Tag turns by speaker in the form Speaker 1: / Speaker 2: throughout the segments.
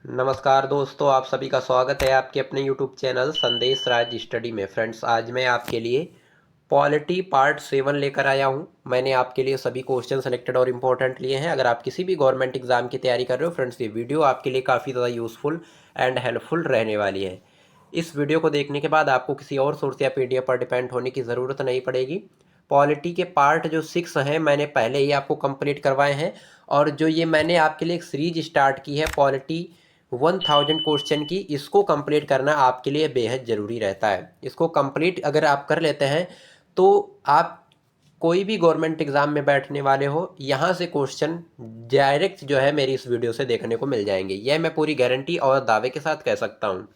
Speaker 1: नमस्कार दोस्तों, आप सभी का स्वागत है आपके अपने यूट्यूब चैनल संदेश राज स्टडी में। फ्रेंड्स, आज मैं आपके लिए पॉलिटी पार्ट 7 लेकर आया हूं। मैंने आपके लिए सभी क्वेश्चन सेलेक्टेड और इम्पोर्टेंट लिए हैं। अगर आप किसी भी गवर्नमेंट एग्जाम की तैयारी कर रहे हो फ्रेंड्स, ये वीडियो आपके लिए काफ़ी ज़्यादा यूज़फुल एंड हेल्पफुल रहने वाली है। इस वीडियो को देखने के बाद आपको किसी और सोर्स या PDF पर डिपेंड होने की ज़रूरत नहीं पड़ेगी। पॉलिटी के पार्ट जो 6 हैं मैंने पहले ही आपको कंप्लीट करवाए हैं, और जो ये मैंने आपके लिए एक सीरीज स्टार्ट की है पॉलिटी 1000 क्वेश्चन की, इसको कंप्लीट करना आपके लिए बेहद ज़रूरी रहता है। इसको कंप्लीट अगर आप कर लेते हैं तो आप कोई भी गवर्नमेंट एग्ज़ाम में बैठने वाले हो, यहाँ से क्वेश्चन डायरेक्ट जो है मेरी इस वीडियो से देखने को मिल जाएंगे। यह मैं पूरी गारंटी और दावे के साथ कह सकता हूँ।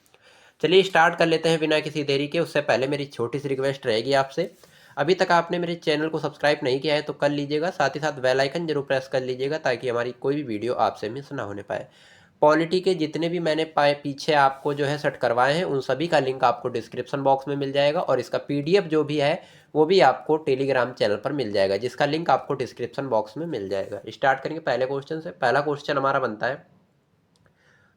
Speaker 1: चलिए स्टार्ट कर लेते हैं बिना किसी देरी के। उससे पहले मेरी छोटी सी रिक्वेस्ट रहेगी आपसे, अभी तक आपने मेरे चैनल को सब्सक्राइब नहीं किया है तो कर लीजिएगा, साथ ही साथ बेल आइकन जरूर प्रेस कर लीजिएगा ताकि हमारी कोई भी वीडियो आपसे मिस ना होने पाए। पॉलिटी के जितने भी मैंने पाए पीछे आपको जो है सेट करवाए हैं, उन सभी का लिंक आपको डिस्क्रिप्शन बॉक्स में मिल जाएगा, और इसका PDF जो भी है वो भी आपको टेलीग्राम चैनल पर मिल जाएगा, जिसका लिंक आपको डिस्क्रिप्शन बॉक्स में मिल जाएगा। स्टार्ट करेंगे पहले क्वेश्चन से। पहला क्वेश्चन हमारा बनता है,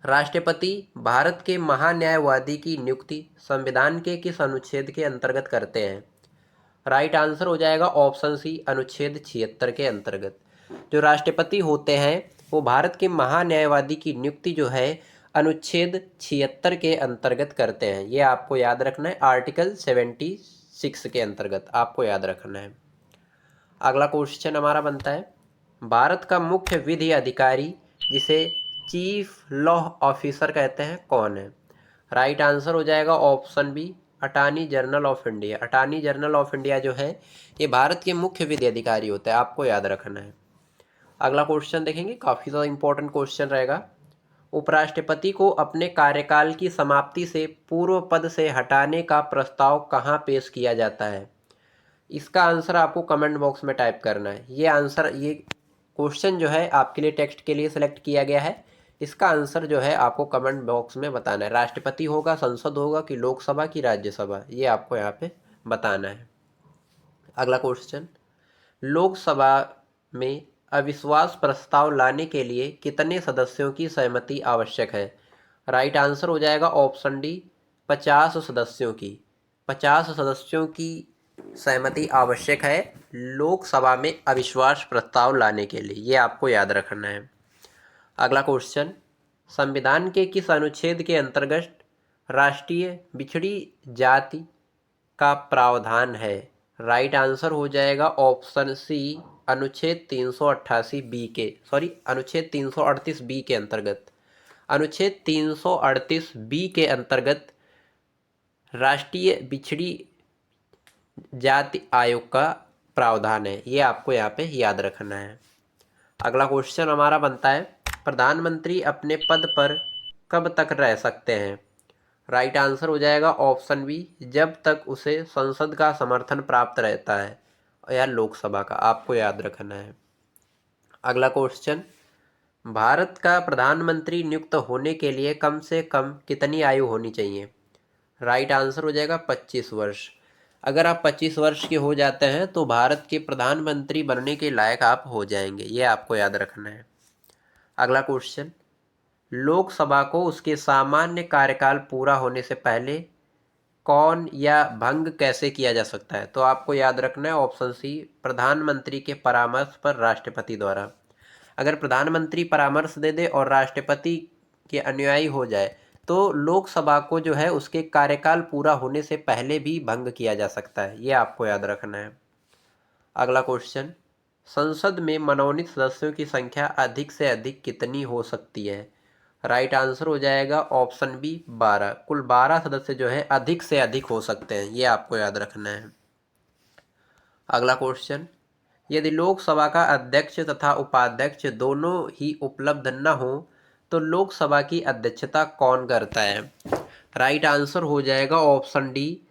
Speaker 1: राष्ट्रपति भारत के महान्यायवादी की नियुक्ति संविधान के किस अनुच्छेद के अंतर्गत करते हैं? राइट आंसर हो जाएगा ऑप्शन सी, अनुच्छेद 76 के अंतर्गत। जो राष्ट्रपति होते हैं वो भारत के महान्यायवादी की नियुक्ति जो है अनुच्छेद 76 के अंतर्गत करते हैं। ये आपको याद रखना है, आर्टिकल 76 के अंतर्गत आपको याद रखना है। अगला क्वेश्चन हमारा बनता है, भारत का मुख्य विधि अधिकारी जिसे चीफ लॉ ऑफिसर कहते हैं कौन है? राइट आंसर हो जाएगा option B, attorney general of India. Attorney general of India जो है ये भारत के मुख्य विधि अधिकारी होते हैं, आपको याद रखना है। अगला क्वेश्चन देखेंगे, काफ़ी ज़्यादा इंपॉर्टेंट क्वेश्चन रहेगा। उपराष्ट्रपति को अपने कार्यकाल की समाप्ति से पूर्व पद से हटाने का प्रस्ताव कहाँ पेश किया जाता है? इसका आंसर आपको कमेंट बॉक्स में टाइप करना है। ये क्वेश्चन जो है आपके लिए टेक्स्ट के लिए सिलेक्ट किया गया है। इसका आंसर जो है आपको कमेंट बॉक्स में बताना है। राष्ट्रपति होगा, संसद होगा, कि लोकसभा की राज्यसभा, ये आपको यहाँ पे बताना है। अगला क्वेश्चन, लोकसभा में अविश्वास प्रस्ताव लाने के लिए कितने सदस्यों की सहमति आवश्यक है? राइट आंसर हो जाएगा ऑप्शन डी, 50 सदस्यों की। 50 सदस्यों की सहमति आवश्यक है लोकसभा में अविश्वास प्रस्ताव लाने के लिए, ये आपको याद रखना है। अगला क्वेश्चन, संविधान के किस अनुच्छेद के अंतर्गत राष्ट्रीय बिछड़ी जाति का प्रावधान है? राइट आंसर हो जाएगा ऑप्शन सी, अनुच्छेद 388 बी के, सॉरी अनुच्छेद 338 बी के अंतर्गत। अनुच्छेद 338 बी के अंतर्गत राष्ट्रीय बिछड़ी जाति आयोग का प्रावधान है, ये आपको यहाँ पे याद रखना है। अगला क्वेश्चन हमारा बनता है, प्रधानमंत्री अपने पद पर कब तक रह सकते हैं? राइट आंसर हो जाएगा ऑप्शन बी, जब तक उसे संसद का समर्थन प्राप्त रहता है या लोकसभा का, आपको याद रखना है। अगला क्वेश्चन, भारत का प्रधानमंत्री नियुक्त होने के लिए कम से कम कितनी आयु होनी चाहिए? राइट आंसर हो जाएगा 25 वर्ष। अगर आप 25 वर्ष के हो जाते हैं तो भारत के प्रधानमंत्री बनने के लायक आप हो जाएंगे, ये आपको याद रखना है। अगला क्वेश्चन, लोकसभा को उसके सामान्य कार्यकाल पूरा होने से पहले कौन या भंग कैसे किया जा सकता है? तो आपको याद रखना है ऑप्शन सी, प्रधानमंत्री के परामर्श पर राष्ट्रपति द्वारा। अगर प्रधानमंत्री परामर्श दे दे और राष्ट्रपति के अनुयायी हो जाए तो लोकसभा को जो है उसके कार्यकाल पूरा होने से पहले भी भंग किया जा सकता है, ये आपको याद रखना है। अगला क्वेश्चन, संसद में मनोनीत सदस्यों की संख्या अधिक से अधिक कितनी हो सकती है? राइट आंसर हो जाएगा ऑप्शन बी, 12। कुल 12 सदस्य जो है अधिक से अधिक हो सकते हैं, ये आपको याद रखना है। अगला क्वेश्चन, यदि लोकसभा का अध्यक्ष तथा उपाध्यक्ष दोनों ही उपलब्ध न हो तो लोकसभा की अध्यक्षता कौन करता है? राइट आंसर हो जाएगा ऑप्शन डी,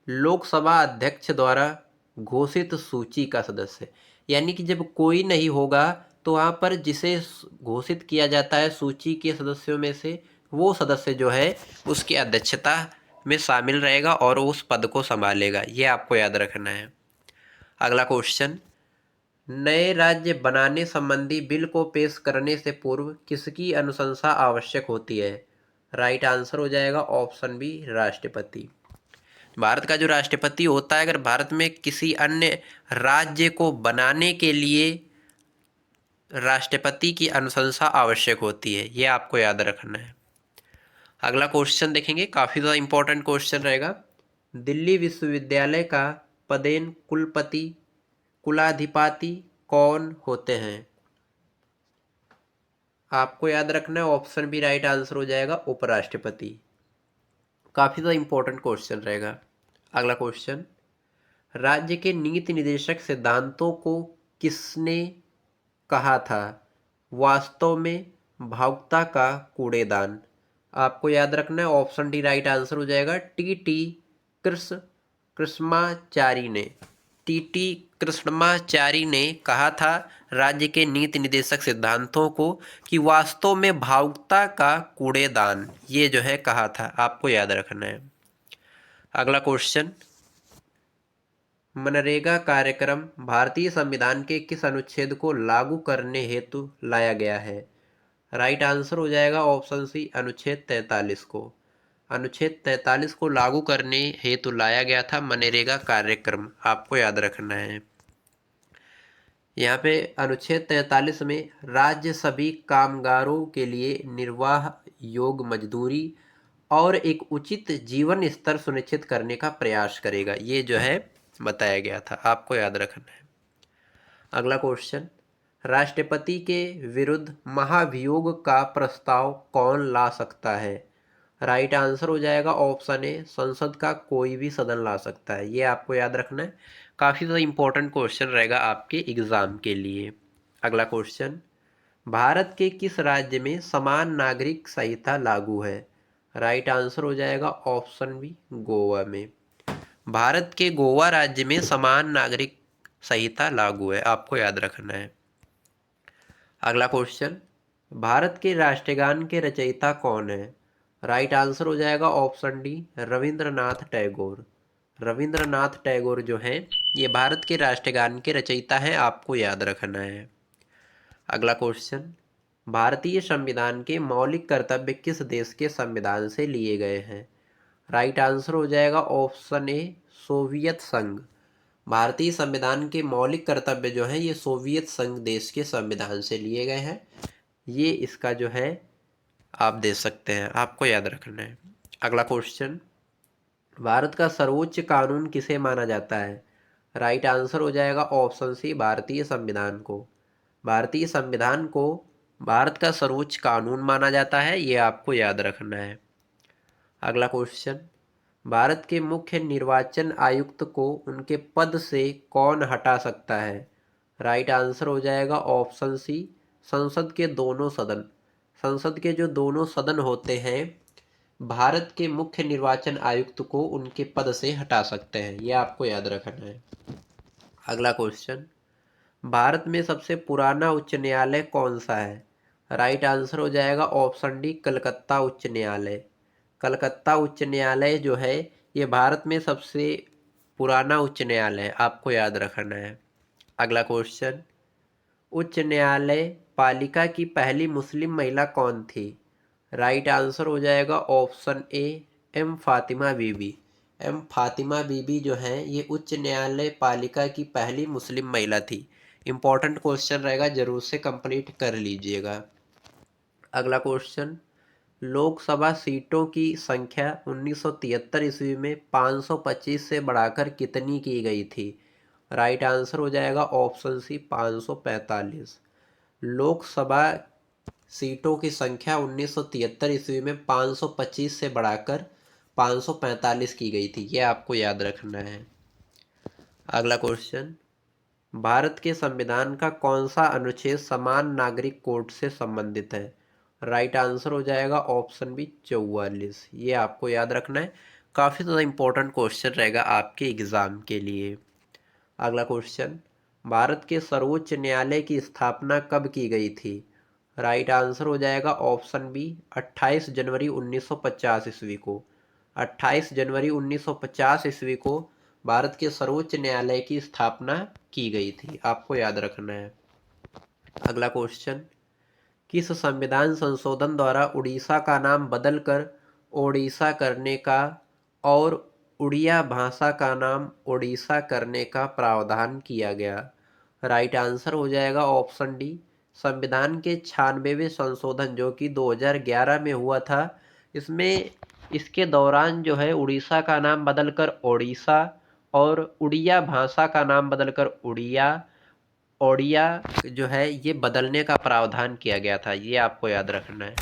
Speaker 1: लोकसभा अध्यक्ष द्वारा घोषित सूची का सदस्य। यानी कि जब कोई नहीं होगा तो वहाँ पर जिसे घोषित किया जाता है सूची के सदस्यों में से, वो सदस्य जो है उसकी अध्यक्षता में शामिल रहेगा और उस पद को संभालेगा, ये आपको याद रखना है। अगला क्वेश्चन, नए राज्य बनाने संबंधी बिल को पेश करने से पूर्व किसकी अनुशंसा आवश्यक होती है? राइट आंसर हो जाएगा ऑप्शन बी, राष्ट्रपति। भारत का जो राष्ट्रपति होता है, अगर भारत में किसी अन्य राज्य को बनाने के लिए राष्ट्रपति की अनुशंसा आवश्यक होती है, ये आपको याद रखना है। अगला क्वेश्चन देखेंगे, काफ़ी ज़्यादा इंपॉर्टेंट क्वेश्चन रहेगा। दिल्ली विश्वविद्यालय का पदेन कुलपति कुलाधिपति कौन होते हैं? आपको याद रखना है ऑप्शन बी राइट आंसर हो जाएगा, उपराष्ट्रपति। काफ़ी ज़्यादा इंपॉर्टेंट क्वेश्चन रहेगा। अगला क्वेश्चन, राज्य के नीति निर्देशक सिद्धांतों को किसने कहा था वास्तव में भावुकता का कूड़ेदान? आपको याद रखना है ऑप्शन डी राइट आंसर हो जाएगा, टी टी कृष्णाचारी ने। टी टी कृष्णाचारी ने कहा था राज्य के नीति निर्देशक सिद्धांतों को कि वास्तव में भावुकता का कूड़ेदान, ये जो है कहा था, आपको याद रखना है। अगला क्वेश्चन, मनरेगा कार्यक्रम भारतीय संविधान के किस अनुच्छेद को लागू करने हेतु लाया गया है? राइट आंसर हो जाएगा ऑप्शन सी, अनुच्छेद 43 को। अनुच्छेद 43 को लागू करने हेतु लाया गया था मनरेगा कार्यक्रम, आपको याद रखना है। यहाँ पे अनुच्छेद 43 में राज्य सभी कामगारों के लिए निर्वाह योग्य मजदूरी और एक उचित जीवन स्तर सुनिश्चित करने का प्रयास करेगा, ये जो है बताया गया था, आपको याद रखना है। अगला क्वेश्चन, राष्ट्रपति के विरुद्ध महाभियोग का प्रस्ताव कौन ला सकता है? राइट आंसर हो जाएगा ऑप्शन ए, संसद का कोई भी सदन ला सकता है, ये आपको याद रखना है। काफ़ी ज़्यादा इंपॉर्टेंट क्वेश्चन रहेगा आपके एग्जाम के लिए। अगला क्वेश्चन, भारत के किस राज्य में समान नागरिक संहिता लागू है? राइट आंसर हो जाएगा ऑप्शन बी, गोवा में। भारत के गोवा राज्य में समान नागरिक संहिता लागू है, आपको याद रखना है। अगला क्वेश्चन, भारत के राष्ट्रगान के रचयिता कौन है? राइट आंसर हो जाएगा ऑप्शन डी, रविंद्रनाथ टैगोर। रविंद्रनाथ टैगोर जो हैं ये भारत के राष्ट्रगान के रचयिता हैं, आपको याद रखना है। अगला क्वेश्चन, भारतीय संविधान के मौलिक कर्तव्य किस देश के संविधान से लिए गए हैं? राइट आंसर हो जाएगा ऑप्शन ए, सोवियत संघ। भारतीय संविधान के मौलिक कर्तव्य जो हैं ये सोवियत संघ देश के संविधान से लिए गए हैं, ये इसका जो है आप दे सकते हैं, आपको याद रखना है। अगला क्वेश्चन, भारत का सर्वोच्च कानून किसे माना जाता है? राइट आंसर हो जाएगा ऑप्शन सी, भारतीय संविधान को। भारतीय संविधान को भारत का सर्वोच्च कानून माना जाता है, ये आपको याद रखना है। अगला क्वेश्चन, भारत के मुख्य निर्वाचन आयुक्त को उनके पद से कौन हटा सकता है? राइट आंसर हो जाएगा ऑप्शन सी, संसद के दोनों सदन। संसद के जो दोनों सदन होते हैं भारत के मुख्य निर्वाचन आयुक्त को उनके पद से हटा सकते हैं, यह आपको याद रखना है। अगला क्वेश्चन, भारत में सबसे पुराना उच्च न्यायालय कौन सा है? राइट आंसर हो जाएगा ऑप्शन डी, कलकत्ता उच्च न्यायालय। कलकत्ता उच्च न्यायालय जो है ये भारत में सबसे पुराना उच्च न्यायालय है, आपको याद रखना है। अगला क्वेश्चन, उच्च न्यायालय पालिका की पहली मुस्लिम महिला कौन थी? राइट आंसर हो जाएगा option A, M Fatima Bibi. M Fatima Bibi जो हैं ये उच्च न्यायालय पालिका की पहली मुस्लिम महिला थी। इंपॉर्टेंट क्वेश्चन रहेगा, जरूर से कंप्लीट कर लीजिएगा। अगला क्वेश्चन, लोकसभा सीटों की संख्या 1973 ईस्वी में 525 से बढ़ाकर कितनी की गई थी? राइट आंसर हो जाएगा ऑप्शन सी, 545। लोकसभा सीटों की संख्या 1973 ईस्वी में 525 से बढ़ाकर 545 की गई थी, यह आपको याद रखना है। अगला क्वेश्चन, भारत के संविधान का कौन सा अनुच्छेद समान नागरिक कोड से संबंधित है? राइट आंसर हो जाएगा ऑप्शन बी, 44। ये आपको याद रखना है, काफ़ी ज़्यादा इंपॉर्टेंट क्वेश्चन रहेगा आपके एग्ज़ाम के लिए। अगला क्वेश्चन, भारत के सर्वोच्च न्यायालय की स्थापना कब की गई थी? राइट आंसर हो जाएगा ऑप्शन बी, 28 जनवरी 1950 ईस्वी को। 28 जनवरी 1950 ईस्वी को भारत के सर्वोच्च न्यायालय की स्थापना की गई थी? आपको याद रखना है। अगला क्वेश्चन, किस संविधान संशोधन द्वारा उड़ीसा का नाम बदलकर ओडिशा करने का और उड़िया भाषा का नाम ओडिशा करने का प्रावधान किया गया? राइट आंसर हो जाएगा ऑप्शन डी, संविधान के 96वें संशोधन जो कि 2011 में हुआ था। इसमें इसके दौरान जो है उड़ीसा का नाम बदलकर ओडिशा और उड़िया भाषा का नाम बदलकर ओडिया जो है ये बदलने का प्रावधान किया गया था। ये आपको याद रखना है।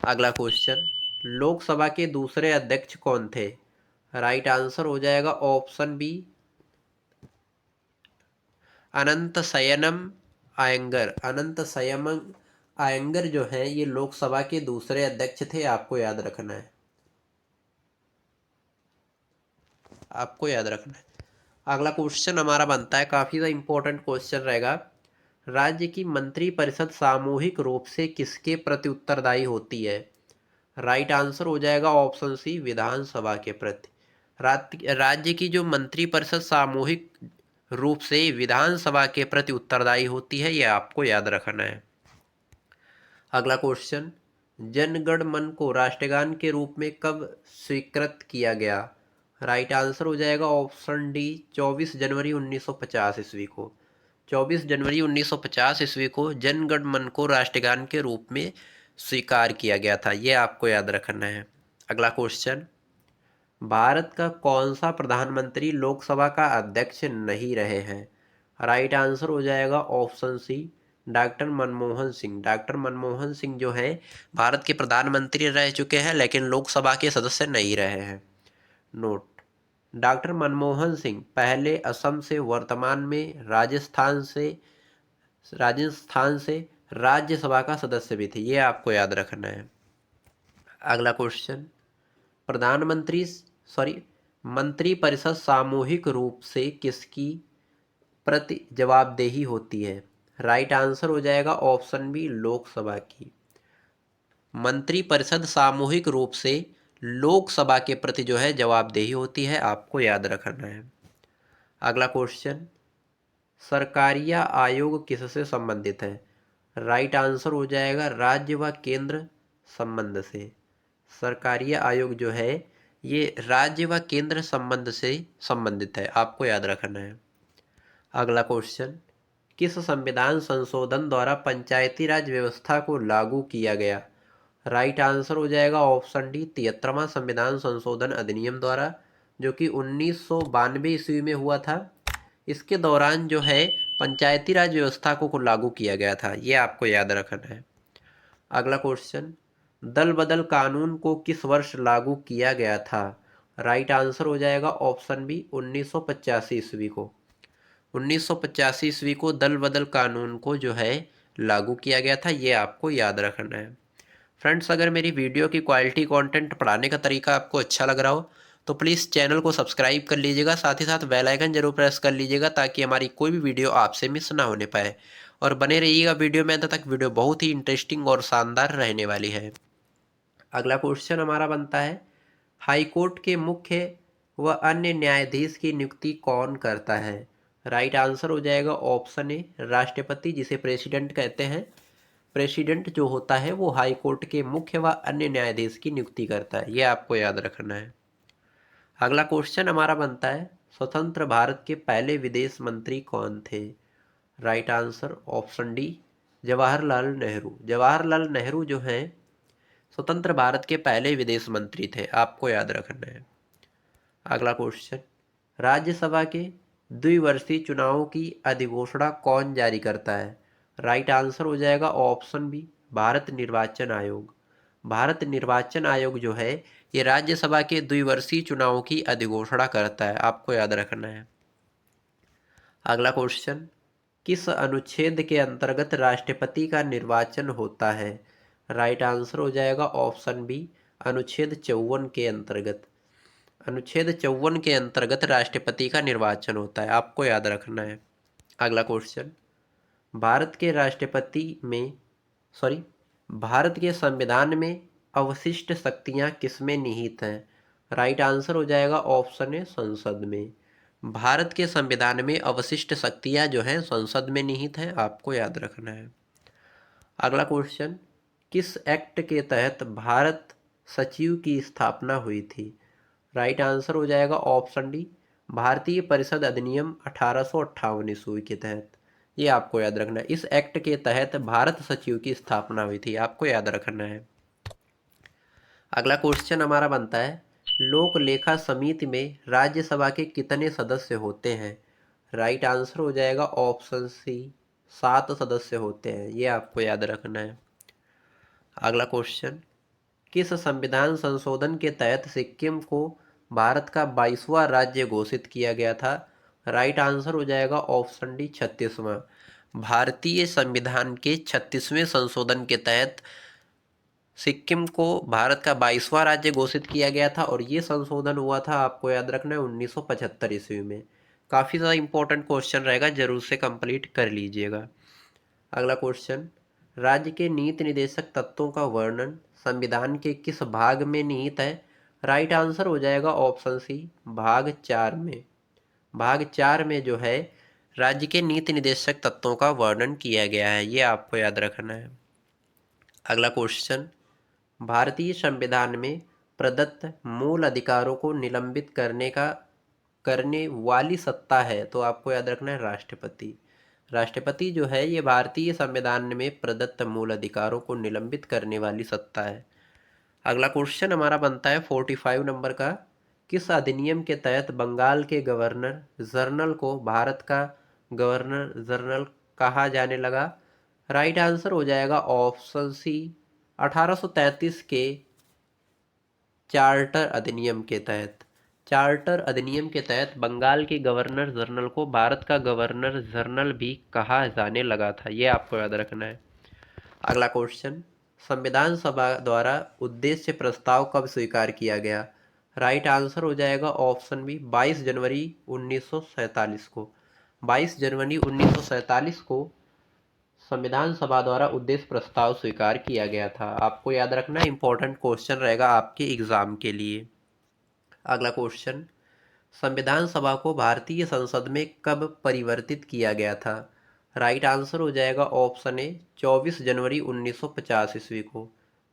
Speaker 1: अगला क्वेश्चन, लोकसभा के दूसरे अध्यक्ष कौन थे? राइट आंसर हो जाएगा ऑप्शन बी, अनंत शयनम आयंगर। अनंत शयनम आयंगर जो है ये लोकसभा के दूसरे अध्यक्ष थे। आपको याद रखना है। आपको याद रखना है। अगला क्वेश्चन हमारा बनता है, काफ़ी ज़्यादा इंपॉर्टेंट क्वेश्चन रहेगा। राज्य की मंत्रिपरिषद सामूहिक रूप से किसके प्रति उत्तरदायी होती है? राइट आंसर हो जाएगा ऑप्शन सी, विधानसभा के प्रति। राज्य की जो मंत्रिपरिषद सामूहिक रूप से विधानसभा के प्रति उत्तरदायी होती है, यह आपको याद रखना है। अगला क्वेश्चन, जन गण मन को राष्ट्रगान के रूप में कब स्वीकृत किया गया? राइट आंसर हो जाएगा ऑप्शन डी, 24 जनवरी 1950 ईस्वी को। 24 जनवरी 1950 ईस्वी को जन गण मन को राष्ट्रगान के रूप में स्वीकार किया गया था। यह आपको याद रखना है। अगला क्वेश्चन, भारत का कौन सा प्रधानमंत्री लोकसभा का अध्यक्ष नहीं रहे हैं? राइट आंसर हो जाएगा option C, doctor Manmohan Singh. Doctor Manmohan Singh जो है भारत के प्रधानमंत्री रह चुके हैं लेकिन लोकसभा के सदस्य नहीं रहे हैं। नोट, डॉक्टर मनमोहन सिंह पहले असम से, वर्तमान में राजस्थान से राज्यसभा का सदस्य भी थे। ये आपको याद रखना है। अगला क्वेश्चन, मंत्रिपरिषद सामूहिक रूप से किसकी प्रति जवाबदेही होती है? राइट आंसर हो जाएगा ऑप्शन बी, लोकसभा की। मंत्रिपरिषद सामूहिक रूप से लोकसभा के प्रति जो है जवाबदेही होती है। आपको याद रखना है। अगला क्वेश्चन, सरकारिया आयोग किससे संबंधित है? राइट आंसर हो जाएगा राज्य व केंद्र संबंध से। सरकारिया आयोग जो है ये राज्य व केंद्र संबंध से संबंधित है। आपको याद रखना है। अगला क्वेश्चन, किस संविधान संशोधन द्वारा पंचायती राज व्यवस्था को लागू किया गया? राइट आंसर हो जाएगा ऑप्शन डी, 73वां संविधान संशोधन अधिनियम द्वारा, जो कि 1992 ईस्वी में हुआ था। इसके दौरान जो है पंचायती राज व्यवस्था को लागू किया गया था। ये आपको याद रखना है। अगला क्वेश्चन, दल बदल कानून को किस वर्ष लागू किया गया था? राइट आंसर हो जाएगा ऑप्शन बी, 1985 ईस्वी को। 1985 ईस्वी को दल बदल कानून को जो है लागू किया गया था। ये आपको याद रखना है। फ्रेंड्स, अगर मेरी वीडियो की क्वालिटी, कंटेंट, पढ़ाने का तरीका आपको अच्छा लग रहा हो तो प्लीज़ चैनल को सब्सक्राइब कर लीजिएगा, साथ ही साथ बेल आइकन जरूर प्रेस कर लीजिएगा ताकि हमारी कोई भी वीडियो आपसे मिस ना होने पाए। और बने रहिएगा वीडियो में अंत तक, वीडियो बहुत ही इंटरेस्टिंग और शानदार रहने वाली है। अगला क्वेश्चन हमारा बनता है, हाईकोर्ट के मुख्य व अन्य न्यायाधीश की नियुक्ति कौन करता है? राइट आंसर हो जाएगा ऑप्शन ए, राष्ट्रपति, जिसे प्रेसिडेंट कहते हैं। प्रेसिडेंट जो होता है वो हाई कोर्ट के मुख्य व अन्य न्यायाधीश की नियुक्ति करता है। ये आपको याद रखना है। अगला क्वेश्चन हमारा बनता है, स्वतंत्र भारत के पहले विदेश मंत्री कौन थे? Right answer option D, Jawaharlal Nehru. Jawaharlal Nehru जो हैं स्वतंत्र भारत के पहले विदेश मंत्री थे। आपको याद रखना है। अगला क्वेश्चन, राज्यसभा के द्विवर्षीय चुनावों की अधिघोषणा कौन जारी करता है? राइट आंसर हो जाएगा ऑप्शन बी, भारत निर्वाचन आयोग। भारत निर्वाचन आयोग जो है ये राज्यसभा के द्विवर्षीय चुनावों की अधिघोषणा करता है। आपको याद रखना है। अगला क्वेश्चन, किस अनुच्छेद के अंतर्गत राष्ट्रपति का निर्वाचन होता है? राइट आंसर हो जाएगा ऑप्शन बी, अनुच्छेद 54 के अंतर्गत। अनुच्छेद 54 के अंतर्गत राष्ट्रपति का निर्वाचन होता है। आपको याद रखना है। अगला क्वेश्चन, भारत के भारत के संविधान में अवशिष्ट शक्तियां किसमें निहित हैं? राइट आंसर हो जाएगा ऑप्शन ए, संसद में। भारत के संविधान में अवशिष्ट शक्तियां जो हैं संसद में निहित हैं, आपको याद रखना है। अगला क्वेश्चन, किस एक्ट के तहत भारत सचिव की स्थापना हुई थी? राइट आंसर हो जाएगा ऑप्शन डी, भारतीय परिषद अधिनियम 1858 ईस्वी के तहत। ये आपको याद रखना है, इस एक्ट के तहत भारत सचिव की स्थापना हुई थी, आपको याद रखना है। अगला क्वेश्चन हमारा बनता है, लोक लेखा समिति में राज्यसभा के कितने सदस्य होते हैं? राइट आंसर हो जाएगा ऑप्शन सी, 7 सदस्य होते हैं, ये आपको याद रखना है। अगला क्वेश्चन, किस संविधान संशोधन के तहत सिक्किम को भारत का 22वां राज्य घोषित किया गया था? राइट आंसर हो जाएगा ऑप्शन डी, 36वां। भारतीय संविधान के 36वें संशोधन के तहत सिक्किम को भारत का 22वां राज्य घोषित किया गया था और ये संशोधन हुआ था, आपको याद रखना है, 1975 ईस्वी में। काफ़ी ज़्यादा इंपॉर्टेंट क्वेश्चन रहेगा, जरूर से कंप्लीट कर लीजिएगा। अगला क्वेश्चन, राज्य के नीति निर्देशक तत्वों का वर्णन संविधान के किस भाग में निहित है? राइट आंसर हो जाएगा ऑप्शन सी, भाग 4 में। भाग 4 में जो है राज्य के नीति निर्देशक तत्वों का वर्णन किया गया है, ये आपको याद रखना है। अगला क्वेश्चन, भारतीय संविधान में प्रदत्त मूल अधिकारों को निलंबित करने वाली सत्ता है, तो आपको याद रखना है राष्ट्रपति। राष्ट्रपति जो है ये भारतीय संविधान में प्रदत्त मूल अधिकारों को निलंबित करने वाली सत्ता है। अगला क्वेश्चन हमारा बनता है 45 नंबर का, किस अधिनियम के तहत बंगाल के गवर्नर जनरल को भारत का गवर्नर जनरल कहा जाने लगा? राइट आंसर हो जाएगा ऑप्शन सी, 1833 के चार्टर अधिनियम के तहत। चार्टर अधिनियम के तहत बंगाल के गवर्नर जनरल को भारत का गवर्नर जनरल भी कहा जाने लगा था, ये आपको याद रखना है। अगला क्वेश्चन, संविधान सभा द्वारा उद्देश्य प्रस्ताव कब स्वीकार किया गया? राइट आंसर हो जाएगा ऑप्शन बी, 22 जनवरी 1947 को। 22 जनवरी 1947 को संविधान सभा द्वारा उद्देश्य प्रस्ताव स्वीकार किया गया था, आपको याद रखना, इंपॉर्टेंट क्वेश्चन रहेगा आपके एग्जाम के लिए। अगला क्वेश्चन, संविधान सभा को भारतीय संसद में कब परिवर्तित किया गया था? राइट आंसर हो जाएगा ऑप्शन ए, 24 जनवरी 1950 ईस्वी को।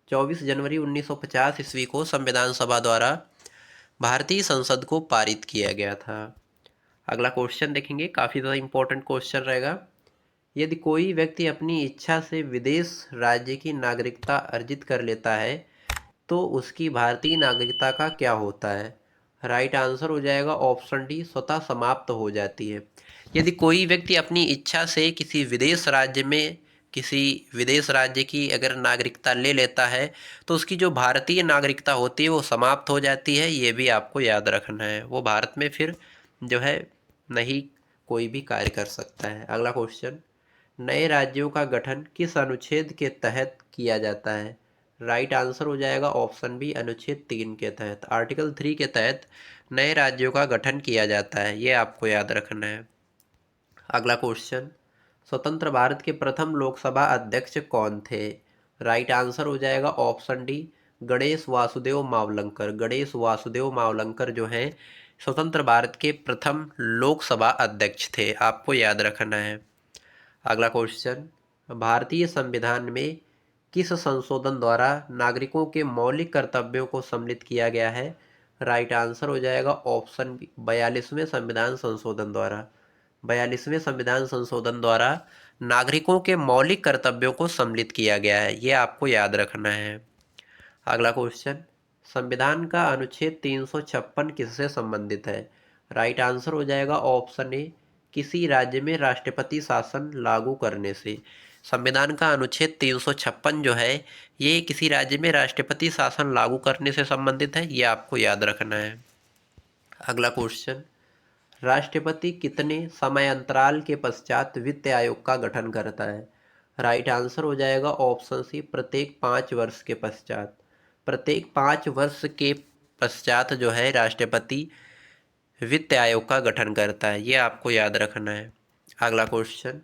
Speaker 1: 24 जनवरी 1950 ईस्वी को संविधान सभा द्वारा भारतीय संसद को पारित किया गया था। अगला क्वेश्चन देखेंगे, काफ़ी ज़्यादा इंपॉर्टेंट क्वेश्चन रहेगा। यदि कोई व्यक्ति अपनी इच्छा से विदेश राज्य की नागरिकता अर्जित कर लेता है तो उसकी भारतीय नागरिकता का क्या होता है? राइट आंसर हो जाएगा ऑप्शन डी, स्वतः समाप्त हो जाती है। यदि कोई व्यक्ति अपनी इच्छा से किसी विदेश राज्य की अगर नागरिकता ले लेता है तो उसकी जो भारतीय नागरिकता होती है वो समाप्त हो जाती है, ये भी आपको याद रखना है। वो भारत में फिर जो है नहीं कोई भी कार्य कर सकता है। अगला क्वेश्चन, नए राज्यों का गठन किस अनुच्छेद के तहत किया जाता है? राइट आंसर हो जाएगा ऑप्शन बी, अनुच्छेद 3 के तहत। आर्टिकल 3 के तहत नए राज्यों का गठन किया जाता है, ये आपको याद रखना है। अगला क्वेश्चन, स्वतंत्र भारत के प्रथम लोकसभा अध्यक्ष कौन थे? राइट आंसर हो जाएगा ऑप्शन डी, गणेश वासुदेव मावलंकर। गणेश वासुदेव मावलंकर जो हैं स्वतंत्र भारत के प्रथम लोकसभा अध्यक्ष थे, आपको याद रखना है। अगला क्वेश्चन, भारतीय संविधान में किस संशोधन द्वारा नागरिकों के मौलिक कर्तव्यों को सम्मिलित किया गया है? राइट आंसर हो जाएगा ऑप्शन बी, 42वें संविधान संशोधन द्वारा। 42वें संविधान संशोधन द्वारा नागरिकों के मौलिक कर्तव्यों को सम्मिलित किया गया है, ये आपको याद रखना है। अगला क्वेश्चन, संविधान का अनुच्छेद 356 किससे संबंधित है? राइट आंसर हो जाएगा ऑप्शन ए, किसी राज्य में राष्ट्रपति शासन लागू करने से। संविधान का अनुच्छेद 356 जो है ये किसी राज्य में राष्ट्रपति शासन लागू करने से संबंधित है, ये आपको याद रखना है। अगला क्वेश्चन, राष्ट्रपति कितने समय अंतराल के पश्चात वित्त आयोग का गठन करता है? राइट आंसर हो जाएगा ऑप्शन सी, प्रत्येक 5 वर्ष के पश्चात। प्रत्येक 5 वर्ष के पश्चात जो है राष्ट्रपति वित्त आयोग का गठन करता है, ये आपको याद रखना है। अगला क्वेश्चन,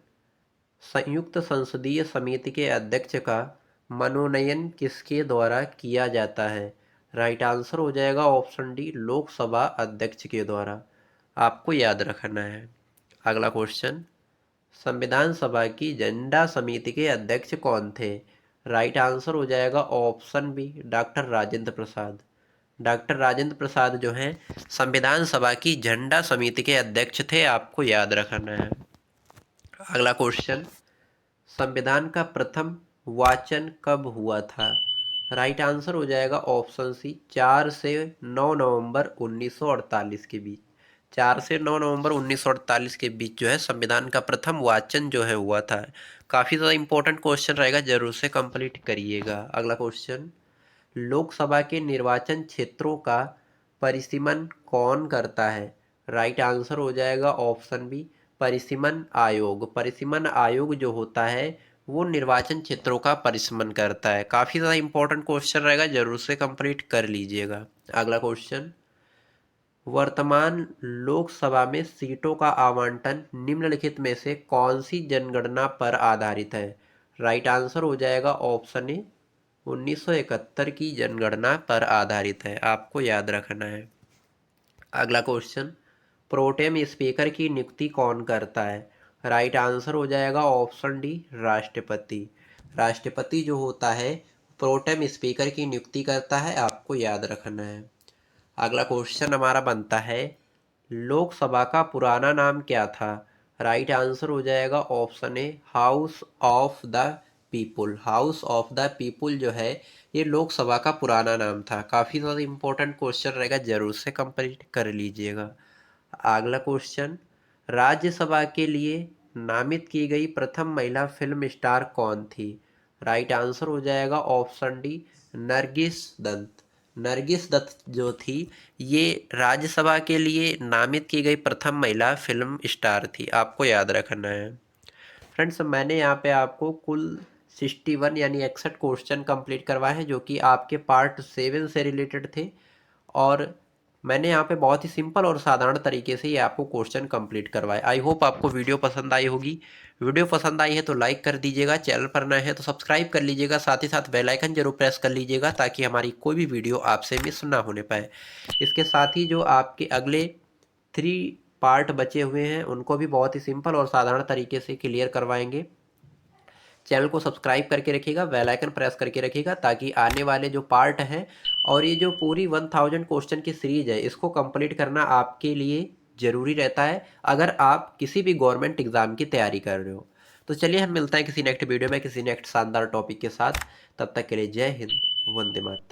Speaker 1: संयुक्त संसदीय समिति के अध्यक्ष का मनोनयन किसके द्वारा किया जाता है? राइट आंसर हो जाएगा ऑप्शन डी, लोकसभा अध्यक्ष के द्वारा। आपको याद रखना है। अगला क्वेश्चन, संविधान सभा की झंडा समिति के अध्यक्ष कौन थे? राइट आंसर हो जाएगा option B, doctor Rajendra Prasad. Doctor Rajendra Prasad जो हैं संविधान सभा की झंडा समिति के अध्यक्ष थे, आपको याद रखना है। अगला क्वेश्चन, संविधान का प्रथम वाचन कब हुआ था? राइट आंसर हो जाएगा ऑप्शन सी, 4 से 9 नवंबर 1948 के बीच। 4 से 9 नवंबर 1948 के बीच जो है संविधान का प्रथम वाचन जो है हुआ था। काफ़ी ज़्यादा इंपॉर्टेंट क्वेश्चन रहेगा, जरूर से कंप्लीट करिएगा। अगला क्वेश्चन, लोकसभा के निर्वाचन क्षेत्रों का परिसीमन कौन करता है? राइट आंसर हो जाएगा ऑप्शन बी, परिसीमन आयोग। परिसीमन आयोग जो होता है वो निर्वाचन क्षेत्रों का परिसीमन करता है। काफ़ी ज़्यादा इंपॉर्टेंट क्वेश्चन रहेगा, जरूर से कंप्लीट कर लीजिएगा। अगला क्वेश्चन, वर्तमान लोकसभा में सीटों का आवंटन निम्नलिखित में से कौन सी जनगणना पर आधारित है? राइट आंसर हो जाएगा ऑप्शन ए, 1971 की जनगणना पर आधारित है, आपको याद रखना है। अगला क्वेश्चन, प्रोटेम स्पीकर की नियुक्ति कौन करता है? राइट आंसर हो जाएगा ऑप्शन डी, राष्ट्रपति। राष्ट्रपति जो होता है प्रोटेम स्पीकर की नियुक्ति करता है, आपको याद रखना है। अगला क्वेश्चन हमारा बनता है, लोकसभा का पुराना नाम क्या था? राइट आंसर हो जाएगा option A, house of the people. House of the people जो है ये लोकसभा का पुराना नाम था। काफ़ी ज़्यादा इंपॉर्टेंट क्वेश्चन रहेगा, जरूर से कंप्लीट कर लीजिएगा। अगला क्वेश्चन, राज्यसभा के लिए नामित की गई प्रथम महिला फिल्म स्टार कौन थी? राइट आंसर हो जाएगा ऑप्शन डी, नरगिस दत्त। नरगिस दत्त जो थी ये राज्यसभा के लिए नामित की गई प्रथम महिला फिल्म स्टार थी, आपको याद रखना है। फ्रेंड्स, मैंने यहाँ पे आपको कुल 61 यानी 61 क्वेश्चन कंप्लीट करवाए हैं, जो कि आपके पार्ट 7 से रिलेटेड थे। और मैंने यहाँ पे बहुत ही सिंपल और साधारण तरीके से ये आपको क्वेश्चन कंप्लीट करवाए। आई होप आपको वीडियो पसंद आई होगी। वीडियो पसंद आई है तो लाइक कर दीजिएगा, चैनल पर नए हैं तो सब्सक्राइब कर लीजिएगा, साथ ही साथ बेल आइकन जरूर प्रेस कर लीजिएगा ताकि हमारी कोई भी वीडियो आपसे मिस ना होने पाए। इसके साथ ही जो आपके अगले 3 पार्ट बचे हुए हैं उनको भी बहुत ही सिंपल और साधारण तरीके से क्लियर करवाएंगे। चैनल को सब्सक्राइब करके रखिएगा, बेल आइकन प्रेस करके रखिएगा ताकि आने वाले जो पार्ट हैं और ये जो पूरी 1000 क्वेश्चन की सीरीज है इसको कंप्लीट करना आपके लिए ज़रूरी रहता है, अगर आप किसी भी गवर्नमेंट एग्ज़ाम की तैयारी कर रहे हो। तो चलिए हम मिलते हैं किसी नेक्स्ट वीडियो में किसी नेक्स्ट शानदार टॉपिक के साथ। तब तक के लिए जय हिंद, वंदे मातरम।